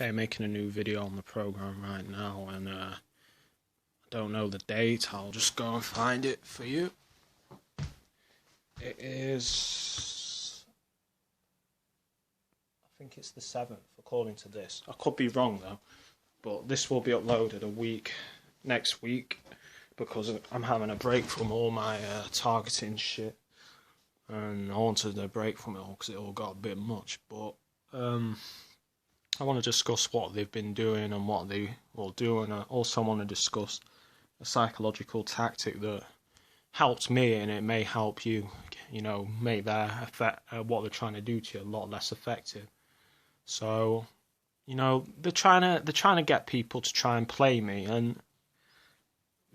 They're making a new video on the program right now, and I don't know the date. I'll just go and find it for you. It is, I think it's the 7th, according to this. I could be wrong though, but this will be uploaded next week, because I'm having a break from all my targeting shit, and I wanted a break from it all because it all got a bit much. But I want to discuss what they've been doing and what they will do, and I also want to discuss a psychological tactic that helped me, and it may help you, make their what they're trying to do to you a lot less effective. So, they're trying to get people to try and play me, and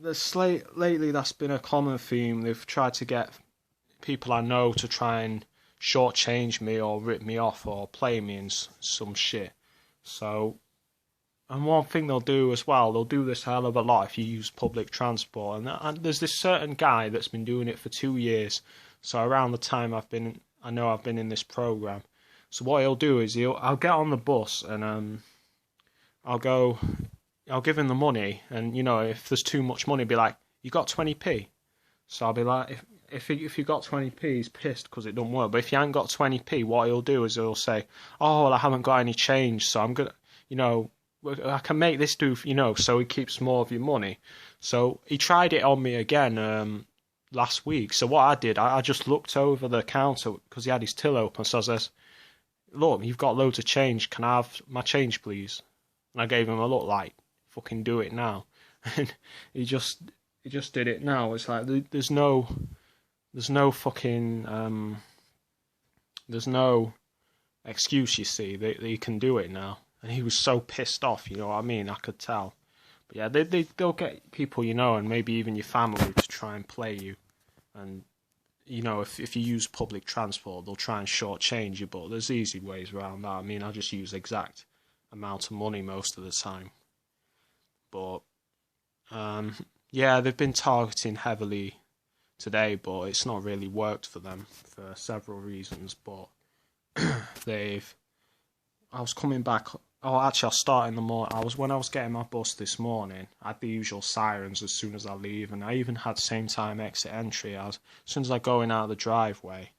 lately that's been a common theme. They've tried to get people I know to try and shortchange me or rip me off or play me in some shit. So, and one thing they'll do as well, they'll do this hell of a lot if you use public transport. And there's this certain guy that's been doing it for 2 years. So around the time I've been in this program. So what he'll do is I'll get on the bus and I'll give him the money, and if there's too much money, be like, you got 20p. So I'll be like, if you got 20p, he's pissed because it don't work. But if you ain't got 20p, what he'll do is he'll say, oh, well, I haven't got any change, so I'm gonna, I can make this do, so he keeps more of your money. So he tried it on me again last week. So what I did, I just looked over the counter because he had his till open. So I says, look, you've got loads of change. Can I have my change, please? And I gave him a look like, fucking do it now. And he just did it now. It's like there's no fucking there's no excuse, you see, that you can do it now. And he was so pissed off, you know what I mean? I could tell. But yeah, they'll get people, and maybe even your family to try and play you. And if you use public transport, they'll try and shortchange you. But there's easy ways around that. I mean, I just use exact amount of money most of the time. But yeah, they've been targeting heavily today, but it's not really worked for them for several reasons. But I was coming back. Oh, actually, I'll start in the morning. When I was getting my bus this morning, I had the usual sirens as soon as I leave, and I even had same time exit entry. As soon as I go in out of the driveway,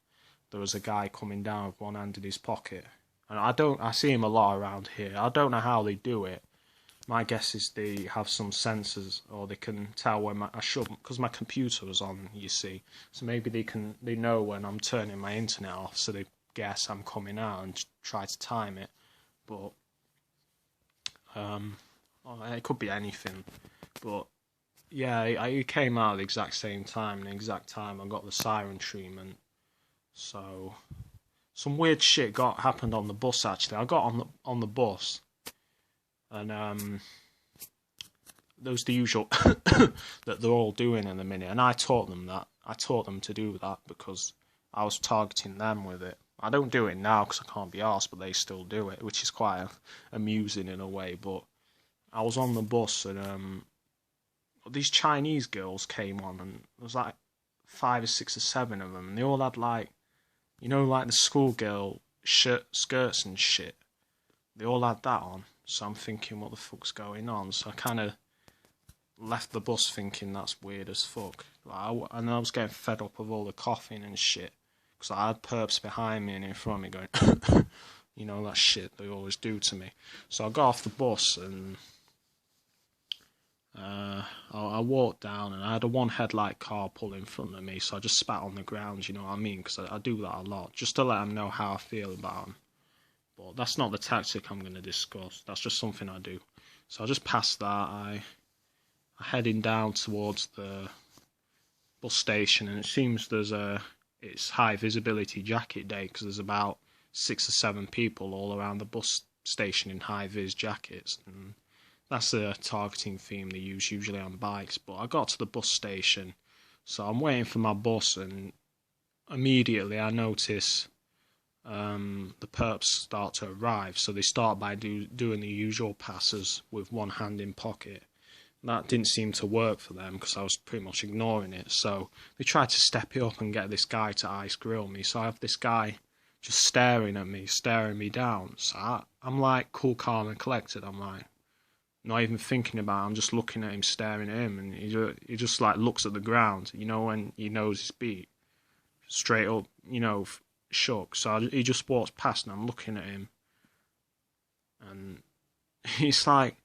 there was a guy coming down with one hand in his pocket, and I see him a lot around here. I don't know how they do it. My guess is they have some sensors, or they can tell when I shouldn't, because my computer was on, you see. So maybe they know when I'm turning my internet off, so they guess I'm coming out and try to time it. But it could be anything. But yeah, he came out at the exact same time, the exact time I got the siren treatment. So some weird shit happened on the bus. Actually, I got on the bus. And there was the usual that they're all doing in a minute, and I taught them that. I taught them to do that because I was targeting them with it. I don't do it now because I can't be arsed, but they still do it, which is quite amusing in a way. But I was on the bus, and these Chinese girls came on, and there was like 5 or 6 or 7 of them, and they all had like the schoolgirl skirts and shit. They all had that on. So I'm thinking, what the fuck's going on? So I kind of left the bus thinking that's weird as fuck. And I was getting fed up of all the coughing and shit. Because I had Perps behind me and in front of me going, that shit they always do to me. So I got off the bus and I walked down, and I had a one headlight car pull in front of me. So I just spat on the ground, you know what I mean? Because I do that a lot, just to let them know how I feel about them. But that's not the tactic I'm going to discuss. That's just something I do. So I just passed that. I'm heading down towards the bus station, and it seems it's high visibility jacket day because there's about 6 or 7 people all around the bus station in high vis jackets, and that's a targeting theme they use usually on bikes. But I got to the bus station, so I'm waiting for my bus, and immediately I notice the Perps start to arrive. So they start by doing the usual passes with one hand in pocket. That didn't seem to work for them because I was pretty much ignoring it. So they tried to step it up and get this guy to ice grill me. So I have this guy just staring at me, staring me down. So I'm like cool, calm and collected. I'm like not even thinking about it. I'm just looking at him, staring at him, and he just like looks at the ground, when he knows his beat. Straight up, shook. So he just walks past and I'm looking at him. And it's like,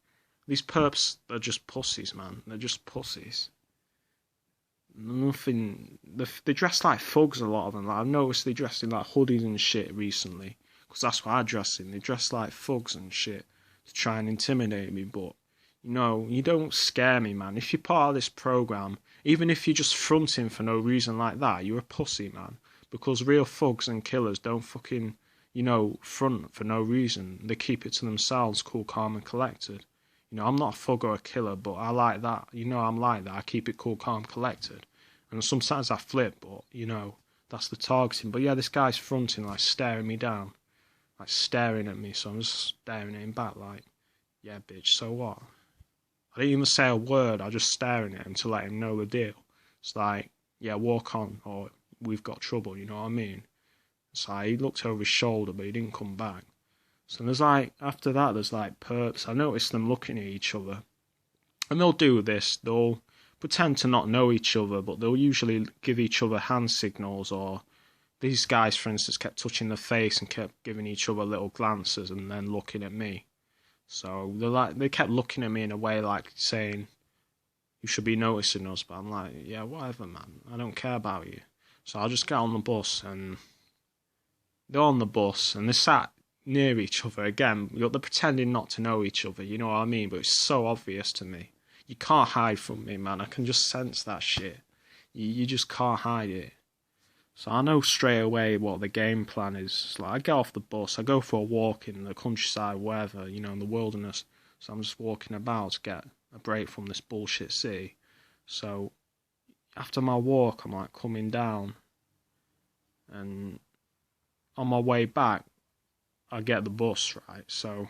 these perps, they're just pussies, man. They're just pussies. Nothing. They dress like thugs, a lot of them. Like, I've noticed they dress in like hoodies and shit recently. Because that's what I dress in. They dress like thugs and shit to try and intimidate me. But, you don't scare me, man. If you're part of this program, even if you're just fronting for no reason like that, you're a pussy, man. Because real thugs and killers don't fucking, front for no reason. They keep it to themselves, cool, calm and collected. I'm not a thug or a killer, but I like that. I'm like that. I keep it cool, calm, collected. And sometimes I flip, but, that's the targeting. But yeah, this guy's fronting, like, staring me down. Like, staring at me, so I'm just staring at him back, like, yeah, bitch, so what? I didn't even say a word, I was just staring at him to let him know the deal. It's like, yeah, walk on, or we've got trouble, you know what I mean? So he looked over his shoulder, but he didn't come back. So there's after that, there's perps. I noticed them looking at each other. And they'll do this, they'll pretend to not know each other, but they'll usually give each other hand signals, or these guys, for instance, kept touching their face and kept giving each other little glances and then looking at me. So they kept looking at me in a way like saying, you should be noticing us, but I'm like, yeah, whatever, man, I don't care about you. So I'll just get on the bus, and they're on the bus, and they sat near each other again. They're pretending not to know each other, you know what I mean? But it's so obvious to me. You can't hide from me, man. I can just sense that shit. You just can't hide it. So I know straight away what the game plan is. It's like, I get off the bus, I go for a walk in the countryside, wherever, in the wilderness. So I'm just walking about to get a break from this bullshit city. So after my walk, I'm like coming down, and on my way back, I get the bus, right? So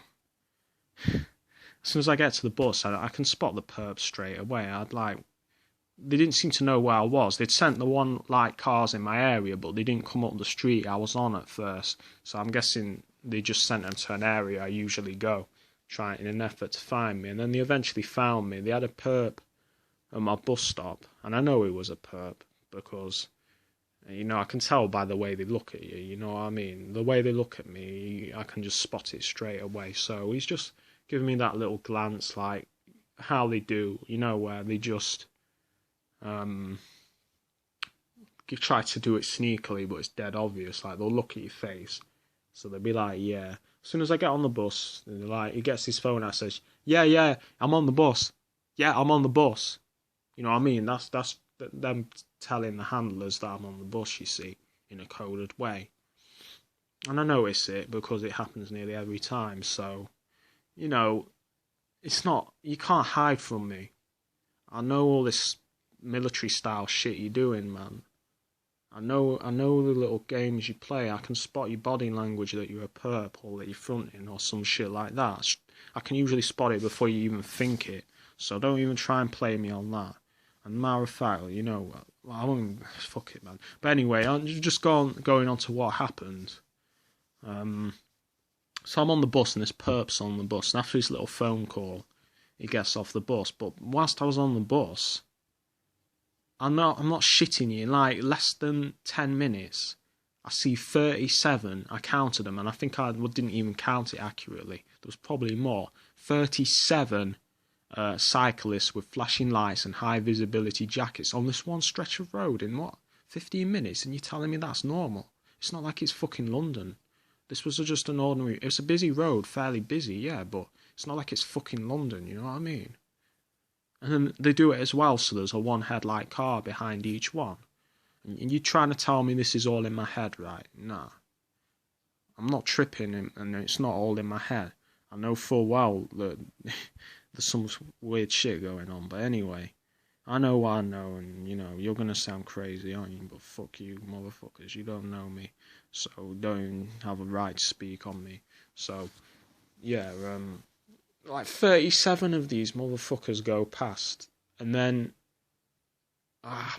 as soon as I get to the bus, I can spot the perps straight away. They didn't seem to know where I was. They'd sent the one light cars in my area, but they didn't come up the street I was on at first. So I'm guessing they just sent them to an area I usually go, trying in an effort to find me. And then they eventually found me. They had a perp at my bus stop, and I know it was a perp because, I can tell by the way they look at you, you know what I mean? The way they look at me, I can just spot it straight away. So he's just giving me that little glance, like how they do, where they just try to do it sneakily, but it's dead obvious. Like, they'll look at your face, so they'll be like, yeah. As soon as I get on the bus, he gets his phone out, says, yeah, I'm on the bus. Yeah, I'm on the bus. You know what I mean? That's them telling the handlers that I'm on the bus, you see, in a coded way. And I notice it because it happens nearly every time. So, it's not, you can't hide from me. I know all this military style shit you're doing, man. I know the little games you play. I can spot your body language that you're a perp, or that you're fronting, or some shit like that. I can usually spot it before you even think it. So don't even try and play me on that. And matter of fact, I won't, fuck it, man. But anyway, I'm just going on to what happened. So I'm on the bus, and this perp's on the bus, and after his little phone call, he gets off the bus. But whilst I was on the bus, I'm not shitting you, in less than 10 minutes, I see 37, I counted them, and I think I didn't even count it accurately. There was probably more. 37 cyclists with flashing lights and high visibility jackets on this one stretch of road in 15 minutes, and you're telling me that's normal? It's not like it's fucking London. This was just an ordinary, it's a busy road, fairly busy, yeah, but it's not like it's fucking London, you know what I mean? And then they do it as well, so there's a one headlight car behind each one. And you're trying to tell me this is all in my head, right? Nah. I'm not tripping, and it's not all in my head. I know full well that there's some weird shit going on, but anyway, I know what I know, and, you're going to sound crazy, aren't you? But fuck you, motherfuckers, you don't know me, so don't have a right to speak on me. So, yeah, 37 of these motherfuckers go past, and then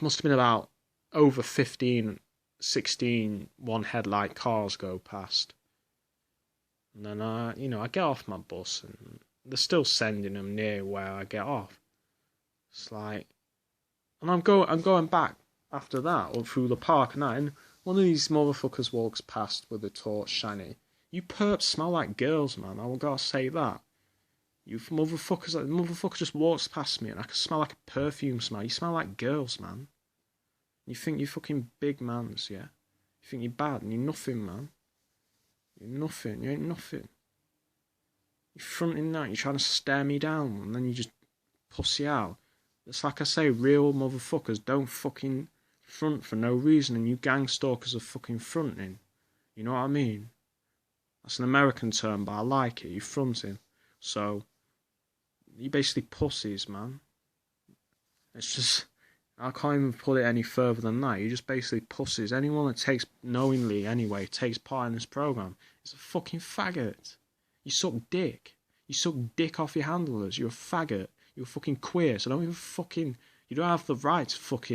must have been about over 15 16 one-headlight cars go past. And then I get off my bus and they're still sending them near where I get off. It's like, and I'm going back after that, or through the park and that, and one of these motherfuckers walks past with a torch shining. You perps smell like girls, man. I gotta say that. You motherfuckers, the motherfucker just walks past me and I can smell like a perfume smell. You smell like girls, man. You think you're fucking big mans, yeah? You think you're bad and you're nothing, man. You're nothing. You ain't nothing. You're fronting that. You're trying to stare me down and then you just pussy out. It's like I say, real motherfuckers don't fucking front for no reason, and you gang stalkers are fucking fronting. You know what I mean? That's an American term, but I like it. You're fronting. So, you basically pussies, man. It's just, I can't even put it any further than that. You're just basically pussies. Anyone that takes, knowingly anyway, takes part in this program is a fucking faggot. You suck dick. You suck dick off your handlers. You're a faggot. You're fucking queer, so don't even fucking, you don't have the right to fucking